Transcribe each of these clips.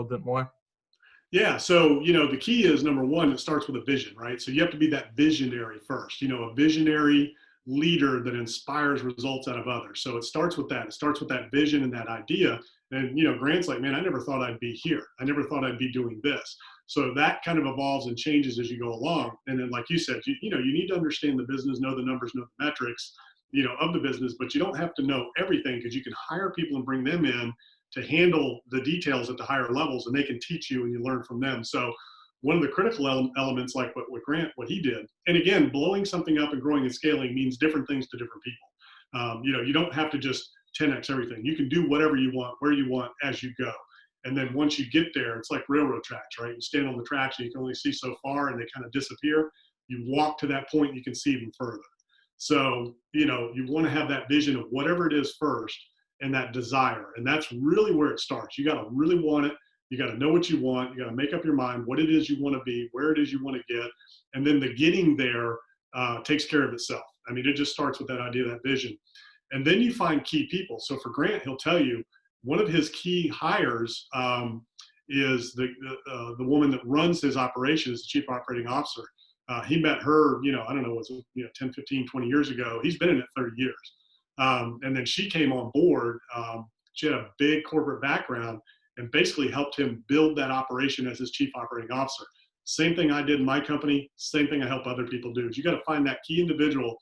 little bit more? Yeah. So, the key is number one, it starts with a vision, right? So you have to be that visionary first, a visionary leader that inspires results out of others. So it starts with that. It starts with that vision and that idea. And, Grant's like, man, I never thought I'd be here. I never thought I'd be doing this. So that kind of evolves and changes as you go along. And then, like you said, you need to understand the business, know the numbers, know the metrics, of the business, but you don't have to know everything because you can hire people and bring them in to handle the details at the higher levels, and they can teach you and you learn from them. So one of the critical elements, like what Grant, what he did, and again, blowing something up and growing and scaling means different things to different people. You don't have to just 10x everything. You can do whatever you want, where you want, as you go. And then once you get there, it's like railroad tracks, right? You stand on the tracks and you can only see so far and they kind of disappear. You walk to that point, you can see even further. So, you want to have that vision of whatever it is first, and that desire. And that's really where it starts. You got to really want it. You got to know what you want. You got to make up your mind what it is you want to be, where it is you want to get. And then the getting there takes care of itself. I mean, it just starts with that idea, that vision. And then you find key people. So for Grant, he'll tell you one of his key hires is the woman that runs his operations, the chief operating officer. He met her, I don't know, was it 10, 15, 20 years ago. He's been in it 30 years. And then she came on board. She had a big corporate background and basically helped him build that operation as his chief operating officer. Same thing I did in my company, same thing I help other people do. Is you got to find that key individual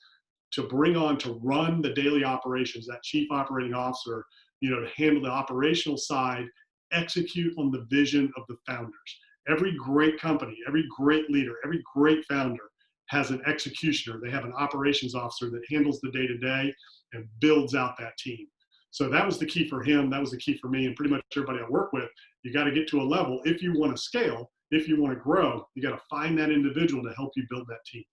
to bring on to run the daily operations, that chief operating officer, to handle the operational side, execute on the vision of the founders. Every great company, every great leader, every great founder has an executioner. They have an operations officer that handles the day-to-day and builds out that team. So that was the key for him. That was the key for me and pretty much everybody I work with. You got to get to a level, if you want to scale, if you want to grow, you got to find that individual to help you build that team.